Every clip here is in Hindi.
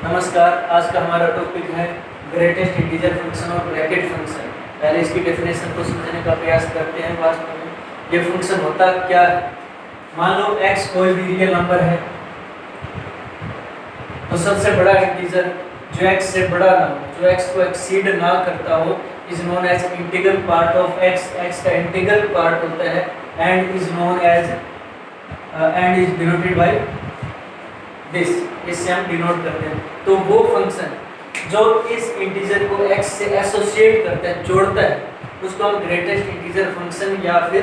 नमस्कार, आज का हमारा टॉपिक है ग्रेटेस्ट इंटीजर फंक्शन और ब्रैकेट फंक्शन। पहले इसकी डेफिनेशन को समझने का प्रयास करते हैं। वास्तव में ये फंक्शन होता क्या है। मान लो x कोई भी रियल नंबर है, तो सबसे बड़ा इंटीजर जो x से बड़ा ना हो, जो x को एक्सीड ना करता हो, is known as integral part of x। x का इंटीग्रल पार्ट होता है and is known as and is denoted by this. इससे हम डिनोट करते हैं। तो वो फंक्शन जो इस इंटीजर को x से एसोसिएट करता है, जोड़ता है, उसको हम ग्रेटेस्ट इंटीजर फंक्शन या फिर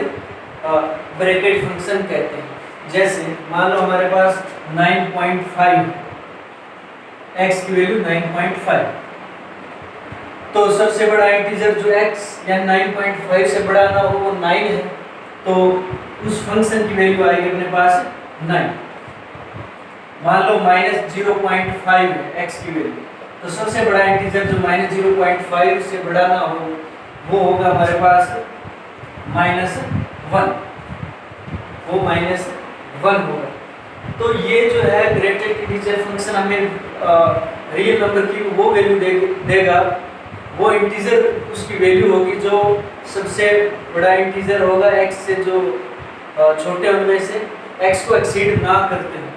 ब्रैकेट फंक्शन कहते हैं। जैसे मान लो हमारे पास 9.5, x की वैल्यू 9.5, तो सबसे बड़ा इंटीजर जो x या 9.5 से बड़ा ना हो वो 9 है, तो उस फंक्शन की वैल्यू आएगी अपने पास 9। मान लो -0.5 है x की वैल्यू, तो सबसे बड़ा इंटीजर जो -0.5 से बड़ा ना हो वो होगा हमारे पास -1, वो -1 होगा। तो ये जो है ग्रेटेस्ट इंटीजर फंक्शन हमें रियल नंबर की वो वैल्यू देगा, वो इंटीजर उसकी वैल्यू होगी जो सबसे बड़ा इंटीजर होगा x से, जो छोटे उनमें से x को एक्सीड ना करते हैं।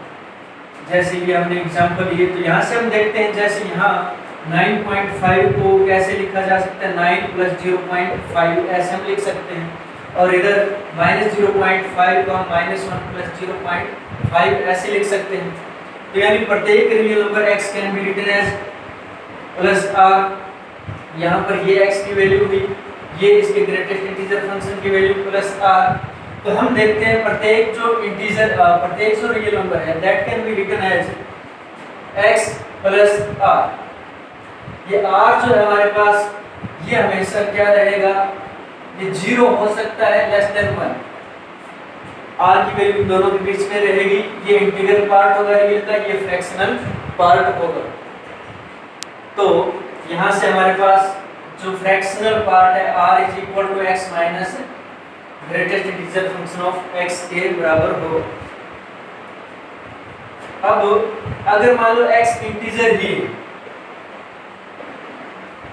जैसे कि हमने एग्जांपल लिए, तो यहाँ से हम देखते हैं, जैसे यहाँ 9.5 को कैसे लिखा जा सकता है, 9 + 0.5 ऐसे हम लिख सकते हैं, और इधर -0.5 को हम -1 + 0.5 ऐसे लिख सकते हैं। तो यानी प्रत्येक real number x can be written as +r। यहाँ पर ये x की वैल्यू हुई, ये इसके ग्रेटेस्ट इंटीजर फंक्शन की वैल्यू +r। तो हम देखते हैं प्रत्येक जो इंटीजर, प्रत्येक जो रियल नंबर है that can be written as x + r। ये r जो है हमारे पास, ये हमेशा क्या रहेगा, ये 0 हो सकता है <1। r की वैल्यू दोनों के बीच में रहेगी। ये इंटीग्रल पार्ट होगा रियल का, ये फ्रैक्शनल पार्ट होगा। तो यहाँ से हमारे पास जो फ्रैक्शनल पार्ट है r = x - greatest integer function of x के बराबर हो। अब अगर मान लो x इंटीजर ही है,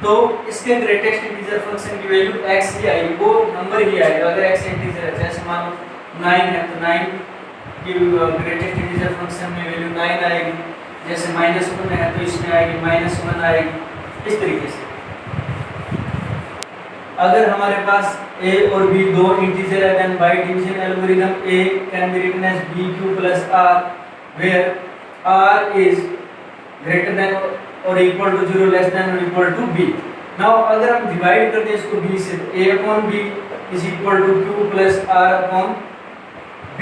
तो इसके ग्रेटेस्ट इंटीजर फंक्शन की वैल्यू x ही आएगी, वो नंबर ही आएगा अगर x इंटीजर है। जैसे मान लो 9 है, तो 9 की ग्रेटेस्ट इंटीजर फंक्शन में वैल्यू 9 आएगी। जैसे -1 है तो इसमें आएगी -1 आएगी। इस तरीके से अगर हमारे पास a और b दो इंटीजर है, then by division algorithm a can be written as bq + r, where r is greater than और इक्वल टू 0, लेस देन और इक्वल टू b। नाउ अगर हम डिवाइड कर दें इसको b से, तो a/b = q + r/b।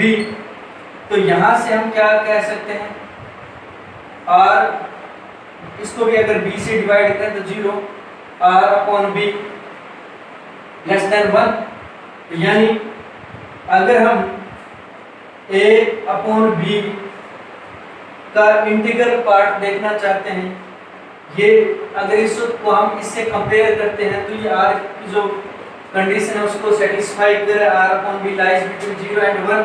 तो यहाँ से हम क्या कह सकते हैं, r इसको भी अगर b से डिवाइड करें तो 0, r/b <1। यानी अगर हम a/b का इंटीग्रल पार्ट देखना चाहते हैं, ये अगर इसको हम इससे कंपेयर करते हैं, तो ये r की जो कंडीशन है उसको सेटिस्फाई करे, r/b लाइज बिटवीन 0 एंड 1।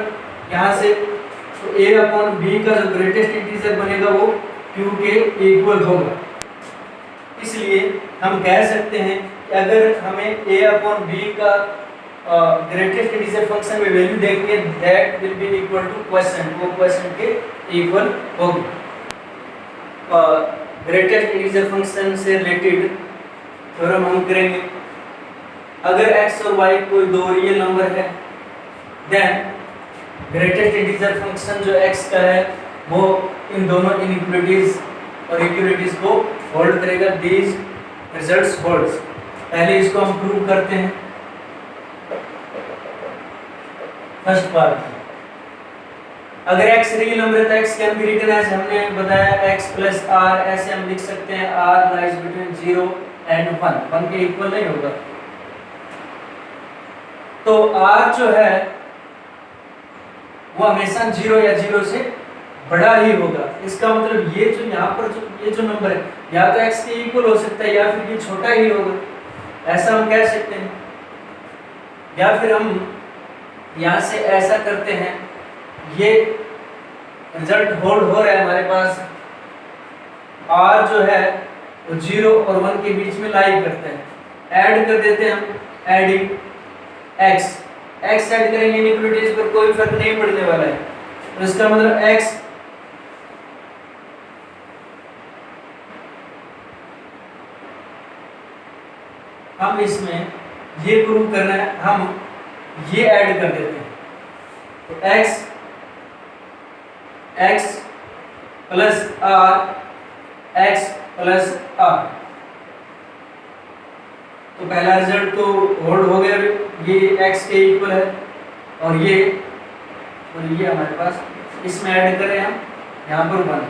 यहाँ से तो a/b का जो ग्रेटेस्ट इंटीजर बनेगा वो q के इक्वल होगा। इसलिए हम कह सकते हैं कि अगर हमें a/b का ग्रेटेस्ट इंटीजर फंक्शन में वैल्यू देखनी है, that will be equal to question, वो क्वेश्चन के इक्वल होगी। ग्रेटेस्ट इंटीजर फंक्शन से रिलेटेड थ्योरम हम करेंगे। अगर x और y कोई दो रियल नंबर है, देन ग्रेटेस्ट इंटीजर फंक्शन जो x का है वो इन दोनों इनइक्वालिटीज और इक्वालिटीज को होल्ड करेगा। These results holds. पहले इसको हम प्रूव करते हैं। फर्स्ट पार्ट, अगर x रियल नंबर है तो x can be written as, हमने बताया x + r, ऐसे हम लिख सकते हैं r लाइज बिटवीन 0 एंड 1 के इक्वल नहीं होगा। तो r जो है वो हमेशा 0 या 0 से बड़ा ही होगा। इसका मतलब ये जो यहाँ पर ये जो नंबर है, या तो x के इक्वल हो सकता है या फिर ये छोटा ही होगा, ऐसा हम कह सकते हैं। या फिर हम यहाँ से ऐसा करते हैं, ये रिजल्ट होल्ड हो रहा है हमारे पास, r जो है वो 0 और 1 के बीच में लाई करता है। ऐड कर देते हैं हम, एडिंग x ऐड करेंगे इनइक्वालिटीज पर कोई फर्क नहीं पड़ने वाला है, तो इसका मतलब x हम इसमें ये प्रूव करना है, हम ये ऐड कर देते हैं, तो x plus r x plus r, तो पहला रिजल्ट तो होल्ड हो गया, ये x के इक्वल है और ये हमारे पास, इसमें ऐड करें हम यहाँ पर 1,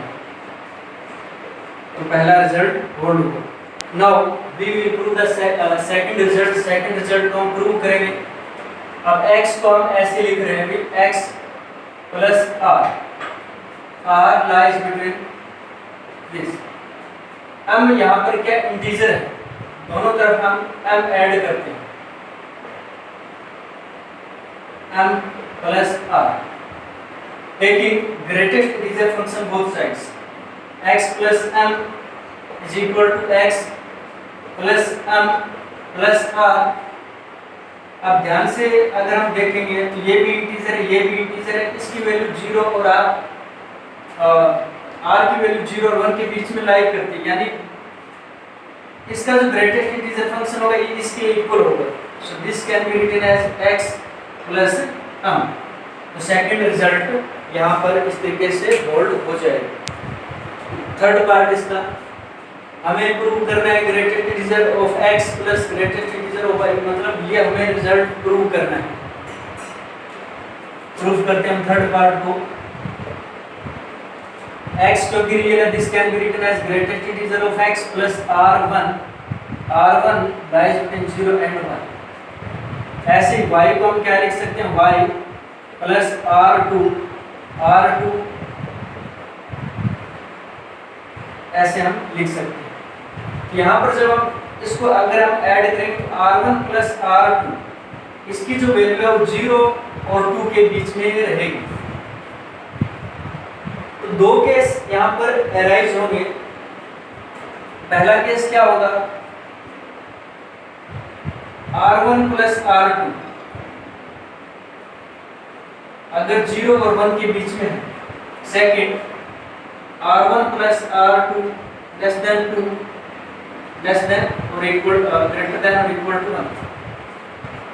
तो पहला रिजल्ट होल्ड हुआ। Now we will prove the second result को हम प्रूव करेंगे। अब x को हम ऐसे लिख रहे हैं, x plus r lies between this. हम यहाँ पर क्या इंटीजर है, दोनों तरफ हम m ऐड करते हैं, m plus r, taking greatest integer function both sides, x plus m is equal to x plus m plus r। अब ध्यान से अगर हम देखेंगे तो ये भी इंटीजर है, ये भी इंटीजर है, इसकी वैल्यू 0 और r की वैल्यू 0 और 1 के बीच में लाई करती है, यानी इसका जो ग्रेटेस्ट इंटीजर फंक्शन होगा ये इसके इक्वल होगा। So this can be written as x plus m। तो सेकंड रिजल्ट यहाँ पर इस तरीके से होल्ड हो जाएगा। थर्ड पार्ट इसका हमें प्रूव करना है greatest integer of x plus greatest integer of y, मतलब ये हमें रिजल्ट प्रूव करना है। प्रूव करते हैं हम थर्ड पार्ट को। x क्योंकि रियल है, this can be written as greatest integer of x plus r1 lies between 0 and 1। ऐसे ही y को हम क्या लिख सकते हैं, y प्लस r2 ऐसे हम लिख सकते हैं। यहाँ पर जब हम इसको अगर हम ऐड करेंगे तो r1 प्लस r2, इसकी जो वैल्यू है वो 0 और 2 के बीच में ही रहेगी। तो दो केस यहाँ पर अराइज होंगे। पहला केस क्या होगा, r1 प्लस r2 अगर 0 और 1 के बीच में है। Second, r1 plus r2 less than 2, less than और इक्वल ग्रेटर देन और equal to 1।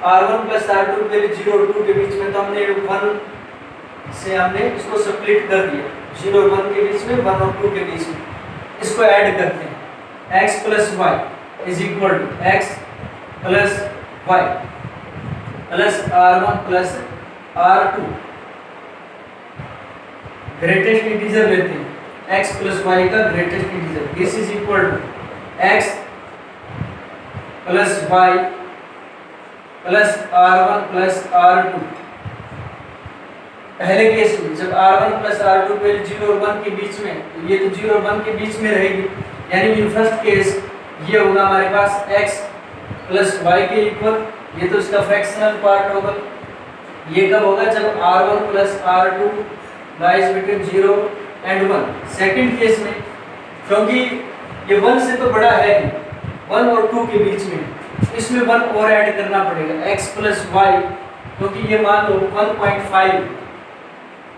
r1 plus r2 के 0 और 2 के बीच में, तो हमने 1 से हमने इसको स्प्लिट कर दिया, 0 और 1 के बीच में, 1 और 2 के बीच में। इसको ऐड करते हैं, x plus y is equal to x plus y plus r1 plus r2। Greatest integer लेते हैं, x प्लस y का greatest integer, this is equal to x plus y plus r1 plus r2। पहले केस में जब r1 प्लस r2 पहले 0 और 1 के बीच में, तो ये तो 0 और 1 के बीच में रहेगी, यानी इन फर्स्ट केस ये होगा हमारे पास x प्लस y के इक्वल, ये तो इसका फ्रैक्शनल पार्ट होगा। ये कब होगा, जब r1 plus r2 lies between 0 and 1। Second case में क्योंकि ये 1 से तो बड़ा है, 1 और 2 के बीच में, इसमें 1 और ऐड करना पड़ेगा, x प्लस y, क्योंकि ये मान लो 1.5,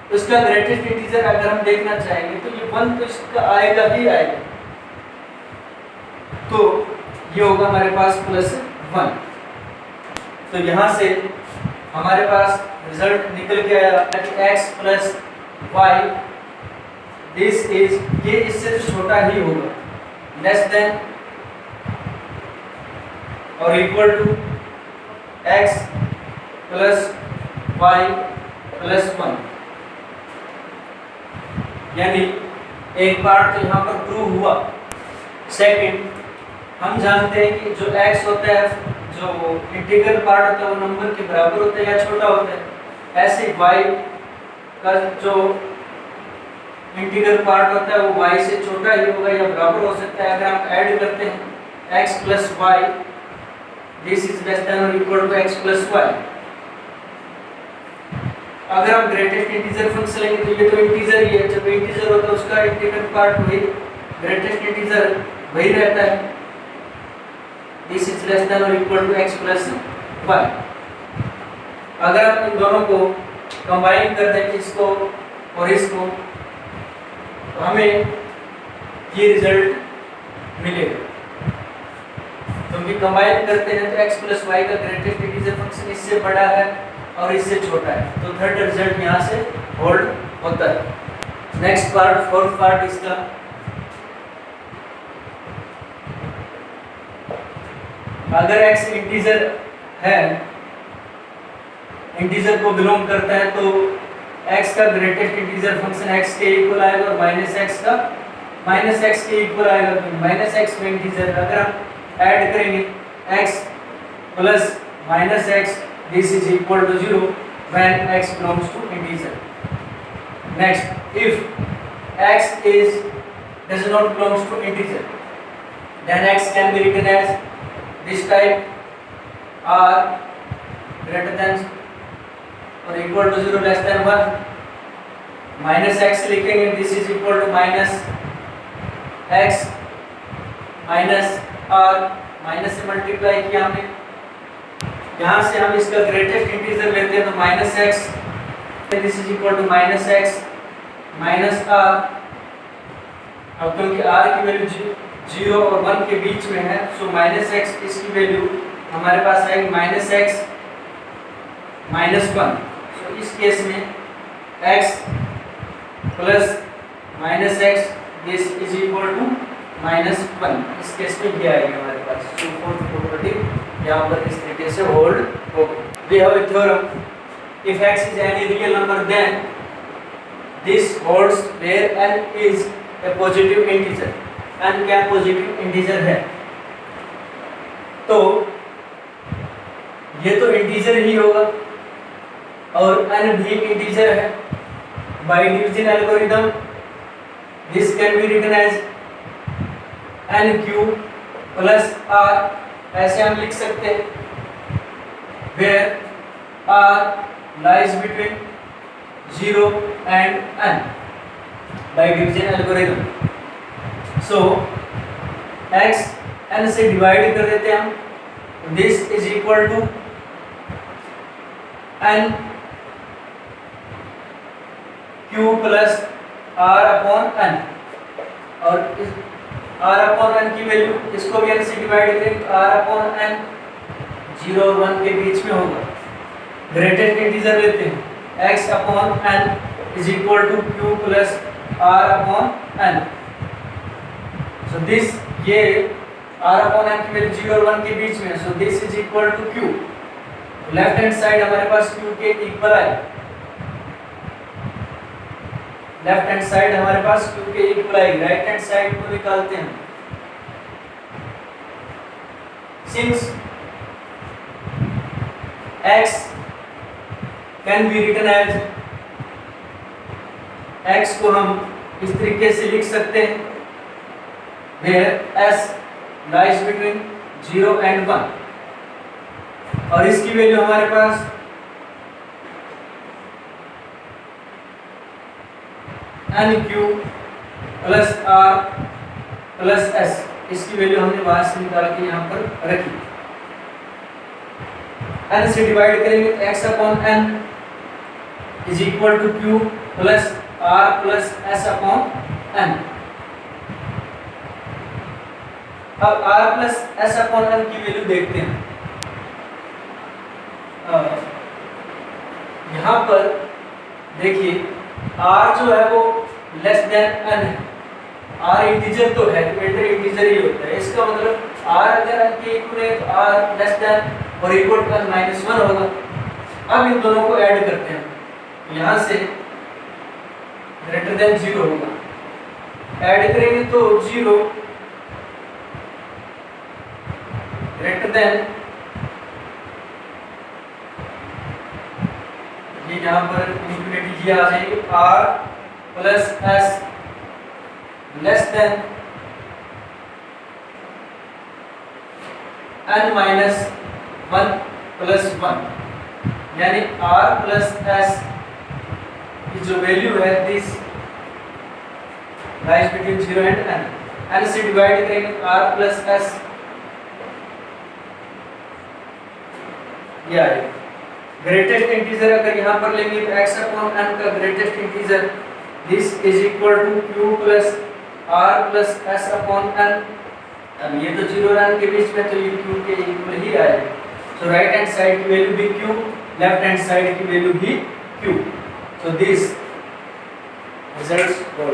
तो इसका ग्रेटेस्ट इंटीजर अगर हम देखना चाहेंगे तो ये 1 तो इसका आएगा ही आएगा, तो ये होगा हमारे पास प्लस 1। तो यहाँ से हमारे पास रिजल्ट निकल के आया कि x plus y this is, ये इससे तो छोटा ही होगा, लेस देन और equal to x plus y plus 1। यानी एक पार्ट तो यहाँ पर प्रूव हुआ। सेकंड, हम जानते हैं कि जो x होता है, जो इंटीग्रल पार्ट होता है वो नंबर के बराबर होता है या छोटा होता है। ऐसे y का जो इंटीग्रल पार्ट होता है वो y से छोटा ही होगा या बराबर हो सकता है। अगर हम ऐड करते हैं x plus y, this is less than और equal to x plus y। अगर हम ग्रेटेस्ट इंटीजर फंक्शन लेंगे तो ये तो इंटीजर ही है, जब इंटीजर होता है उसका इंटीग्रल पार्ट वही ग्रेटेस्ट इंटीजर वही रहता है, दिस इज लेस देन और equal to x plus y। अगर आप इन दोनों को कंबाइन कर दें, इसको और इसको, तो हमें ये रिजल्ट मिलेगा। क्योंकि कंबाइन करते हैं तो x प्लस वाई का ग्रेटेस्ट इंटीजर फंक्शन इससे बड़ा है और इससे छोटा है, तो थर्ड रिजल्ट यहाँ से होल्ड होता है। नेक्स्ट पार्ट, फोर्थ पार्ट इसका, अगर x इंटीजर है, इंटीजर को बिलोंग करता है, तो x का ग्रेटेस्ट इंटीजर फंक्शन x के इक्वल आएगा और माइनस x का माइनस x के इक्वल आएगा। तो माइनस x में इंटीजर अगर हम ऐड करेंगे x plus minus x, this is equal to 0 when x belongs to integer. Next, if x does not belongs to integer, then x can be written as this type r greater than or equal to 0 less than 1, minus x लिखेंगे, this is equal to minus x minus r, minus से मल्टीप्लाई किया हमने, यहाँ से हम इसका ग्रेटेस्ट इंटीजर लेते हैं तो minus x, this is equal to minus x minus r. अब क्योंकि आर की वैल्यू 0 और 1 के बीच में है, सो माइनस एक्स इसकी वैल्यू हमारे पास आएगी माइनस एक्स माइनस 1। सो इस केस में x plus minus x, this is equal to minus 1। इस केस में ये आएगा हमारे पास। सो फोर्थ प्रॉपर्टी यहाँ पर इस तरीके से होल्ड होगा। We have a theorem, if x is any real number then this holds where n is a positive integer। n क्या पॉजिटिव इंटीजर है, तो ये तो इंटीजर ही होगा और n भी इंटीजर है। by division algorithm this can be written as nq plus r, ऐसे हम लिख सकते हैं, where r lies between 0 and n by division algorithm। so x n से डिवाइड कर देते हैं हम, this is equal to n q plus r upon n, और इस r upon n की वैल्यू इसको भी n से डिवाइड करेंगे तो r upon n 0 और 1 के बीच में होगा। ग्रेटेस्ट इंटीजर लेते हैं, x upon n is equal to q plus r upon n। so this ये r upon n की वैल्यू 0 और 1 के बीच में है, so this is equal to q। Left hand side हमारे पास q के इक्वल आए, लेफ्ट हैंड साइड हमारे पास q के इक्वल आएगी, राइट हैंड साइड को निकालते हैं। Since x can be written as, x को हम इस तरीके से लिख सकते हैं, where s lies between 0 and 1, और इसकी वैल्यू हमारे पास nq plus r plus s, इसकी वैल्यू हमने वहां से निकाल के यहाँ पर रखी। n से डिवाइड करेंगे तो x upon n is equal to q plus r plus s upon n। अब r plus s upon n की वैल्यू देखते हैं। यहाँ पर देखिए r जो है वो लेस देन n है, r इंटीजर तो है, इंटीजर ही होता है, इसका मतलब r अगर n के इक्वल है तो r लेस देन और इक्वल टू n माइनस 1 होगा। अब इन दोनों को ऐड करते हैं, यहाँ से ग्रेटर देन 0 होगा, ऐड करेंगे तो 0 ग्रेटर देन, ये यहाँ पर इनफिनिटी ये आ जाएगी, r plus s less than n minus 1 plus 1, यानी r प्लस s की जो वैल्यू है this lies between 0 and n। n से डिवाइड करेंगे तो r प्लस s ये आएगा। ग्रेटेस्ट इंटीजर अगर यहाँ पर लेंगे तो x अपॉन n का greatest integer this is equal to q plus r plus s upon n। अब ये तो 0 और n के बीच में, तो ये q के इक्वल ही आएगा। सो राइट हैंड साइड की वैल्यू भी q, लेफ्ट हैंड साइड की वैल्यू भी q। So this results